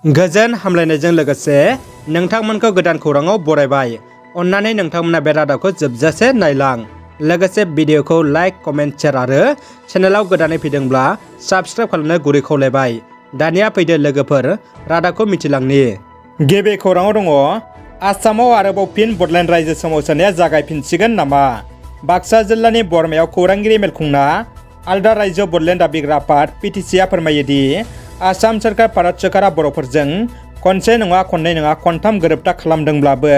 गोजोन हामलायनायजों लोगोसे नोंथांमोनखौ गोदान खौराङाव बरायबाय। अन्नानै नोंथांमोना बे रादाबखौ जोबजासे नायलां। लोगोसे भिडिअखौ लाइक, कमेन्ट, शेयार आरो चेनेलाव गोदानै फैदोंब्ला साबस्क्राइब खालामनो गुरै खावलायबाय। दानिया फैदो लोगोफोर रादाबखौ मिथिलांनि। गिबि खौराङाव दङ, आसामाव आरोबाव फिन बडलेण्ड रायजो सोमावसारनाया जागायफिनसिगोन नामा? बाक्सा जिल्लानि बरमायाव खौरांगिरि मेल खुंना आलदा रायजो बडलेण्ड दाबिग्रा आफाद पिटिसिआ फोरमायोदि आसाम सोरखार भारत सोरखारा बर'फोरजों खनसे नङा खननै नङा खनथाम गोरोबथा खालामदोंब्लाबो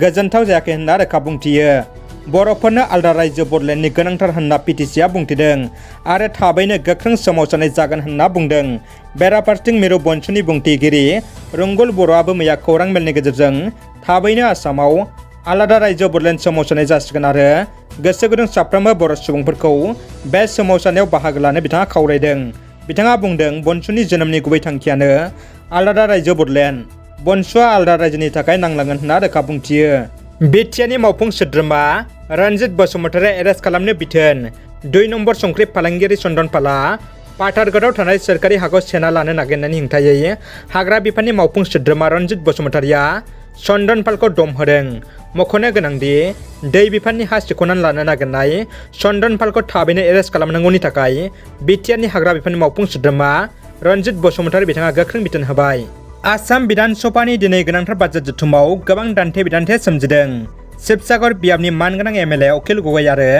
गोजोनथाव जायाखै होनना रोखा बुंथियो। बर'फोरनो आलदा रायजो बडलेण्डनि गोनांथार होनना पिटिसिआ बुंथिदों आरो थाबैनो गोख्रों सोमावसारनाय जागोन होनना बुंदों। बेराफारसेथिं मिरु बन्सुनि बुंथिगिरि रुंगुल बर'आबो मैया खौरां मेलनि गेजेरजों थाबैनो आसामाव आलादा रायजो बडलेण्ड सोमावसारनाय जासिगोन आरो गोसो गुदुं साफ्रोमबो बर' सुबुंफोरखौ बे सोमावसारनायाव बाहागो लानो बिथाङा खावलायदों। बिथाङा बुंदों, बन्सुनि जोनोमनि गुबै थांखियानो आलादा रायजो बडलेण्ड। बन्सुआ आलादा रायजोनि थाखाय नांलांगोन होनना रोखा बुंथियो। बिटिआरनि मावफुं सोद्रोमा रनजित बसुमतारिया एरेस्ट खालामनो बिथोन। 2 नम्बर संख्रि फालांगियारि चन्दनपालआ पाथारगढ़आव थानाय सोरखारि हाखौ सेना लानो नागिरनायनि हेंथायै हाग्रा बिफाननि मावफुं सोद्रोमा रनजित बसुमतारिया चन्दनपालखौ दम होदों। मख'नो गोनांदि दै बिफाननि हा सिख'नानै लानो नागिरनाय चन्दनपालखौ थाबैनो एरेस्ट खालामनांगौनि थाखाय बिटिआरनि हाग्रा बिफाननि मावफुं सोद्रोमा रनजित बसुमतारि बिथाङा गोख्रों बिथोन होबाय। आसाम बिधान सभानि दिनै गोनांथार बाजेट जथुमाव गोबां दान्थे बिदान्थे सोमजिदों। शिबसागर बियाबनि मानगोनां एमएलए अखिल गगৈ आरो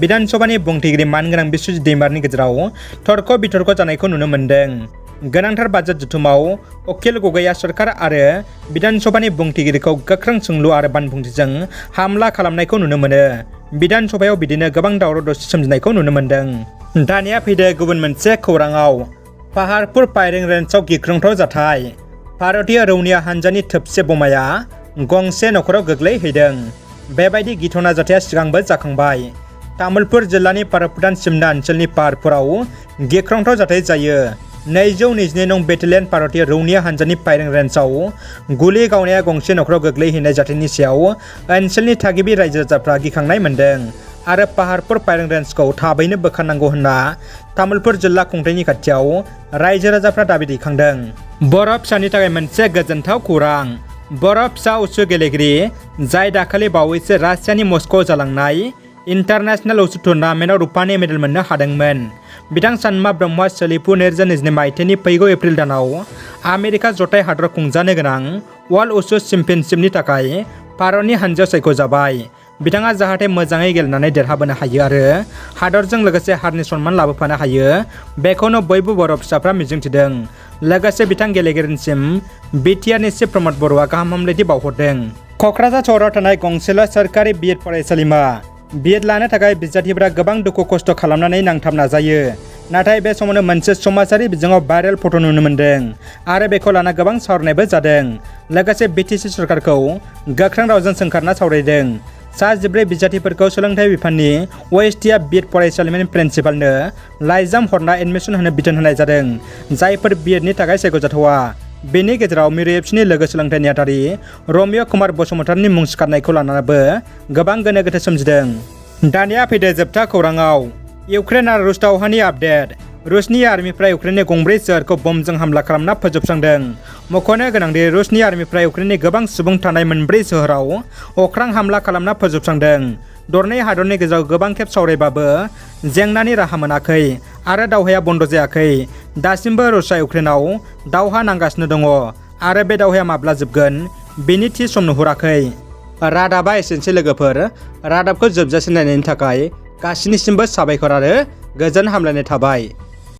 बिधान सभानि बुंथिगिरि मानगोनां बिश्वजित दैमारिनि गेजेराव थर्क बिथर्क जानायखौ नुनो मोन्दों। गोनांथार बाजेट जथुमाव अखिल गगैआ सरकार आरो बिधान सभानि बुंथिगिरिखौ गोख्रों सोंलु आरो बानबुंथिजों हामला खालामनायखौ नुनो मोनो। बिधान सभायाव बिदिनो गोबां दावराव दावसि सोमजिनायखौ नुनो मोन्दों। दानिया फैदो गुबुन मोनसे खौराङाव। पाहारपुर फायरिं रेन्जआव गिख्रंथाव जाथाय। भारतीय रौनिया हान्जानि थोबसे बमाया गंसे नखराव गोग्लैहैदों। बेबायदि गिथावना जाथाया सिगांबो जाखांबाय। तामुलपुर जिल्लानि पारपुदान सिमना ओनसोलनि पाहारपुराव गिख्रंथाव जाथाय जायो। 222 नं बेटेलियन भारतीय रौनिया हान्जानि फायरिं रेन्जआव गुलि गावनाया गंसे नखराव गोग्लैहैनाय जाथायनि सायाव ओनसोलनि थागिबि रायजो राजाफ्रा गिखांनाय मोन्दों आरो पाहारपुर फायरिं रेन्जखौ थाबैनो बोखारनांगौ होनना तामुलपुर जिल्ला खुंथायनि खाथियाव रायजो राजाफ्रा दाबि दैखांदों। बर' फिसानि थाखाय मोनसे गोजोनथाव खौरां। बर' फिसा उसु गेलेगिरि जाय दाखालि बावैसो रासियानि मस्क'आव जालांनाय इन्टारनेशनेल उसु टुर्नामेन्टआव रुपानि मेडेल मोननो हादोंमोन। बिथां सानमा ब्रह्मआ सोलिफु 2022 मायथाइनि फैगौ एप्रिल दानाव आमेरिका जथाय हादराव खुंजानो गोनां वर्ल्ड उसु चेम्पियनशिपनि थाखाय भारतनि हानजायाव सायख'जाबाय। बिथाङा जाहाथे मोजाङै गेलेनानै देरहाबोनो हायो आरो हादरजों लोगोसे हारिनि सन्मान लाबोफानो हायो, बेखौनो बयबो बर' फिसाफ्रा मिजिंथिदों। लोगोसे बिथां गेलेगिरिनिसिम बिटिआरनि चिफ प्रमद बर'आ गाहाम हामलायथि बावहरदों। क'क्राझार सहराव थानाय गंसेल' सोरखारि बिएड फरायसालिमा। बिएड लानो थाखाय बिजाथिफोरा गोबां दुखु खस्थ' खालामनानै नांथाब नाजायो। नाथाय बे समावनो मोनसे समाजारि बिजोङाव भाइरेल फट' नुनो मोन्दों आरो बेखौ लाना गोबां सावरायनायबो जादों। लोगोसे बिटिसि सरकारखौ गोख्रों रावजों सोंखारना सावरायदों। सा 14 बिजाथिफोरखौ सोलोंथाइ बिफाननि अएसटिआ बिएड फरायसालिमानि प्रिन्सिपालनो लाइजाम हरना एडमिसन होनो बिथोन होनाय जादों, जायफोर बिएडनि थाखाय सायख'जाथावा। बेनि गेजेराव मिरु एबसुनि लोगो सोलोंथाइ नेहाथारि रमिय' कुमार बसुमतारिनि मुं सिखारनायखौ लानानैबो गोबां गोनो गोथो सोमजिदों। दानिया फैदो जोबथा खौराङाव। इउक्रेन आरो रुस दावहानि आपडेट। रुसनि आर्मिफ्रा इउक्रेननि गंब्रै सोहोरखौ बमजों हामला खालामना फोजोबस्रांदों। मख'नो गोनांदि रुसनि आर्मिफ्रा इउक्रेननि गोबां सुबुं थानाय 4 सोहोराव अख्रां हामला खालामना फोजोबस्रांदों। दरनै हादरनि गेजेराव गोबां खेब सावरायबाबो जेंनानि राहा मोनाखै आरो दावहाया बन्द जायाखै। दासिमबो रुसआ इउक्रेनाव दावहा नांगासिनो दङ आरो बे दावहाया माब्ला जोबगोन बेनि थि सम नुहुराखै। रादाबा एसेनोसै लोगोफोर। रादाबखौ जोबजासिम नायनायनि थाखाय गासिनिसिमबो साबायखर आरो गोजोन हामलायनाय थाबाय।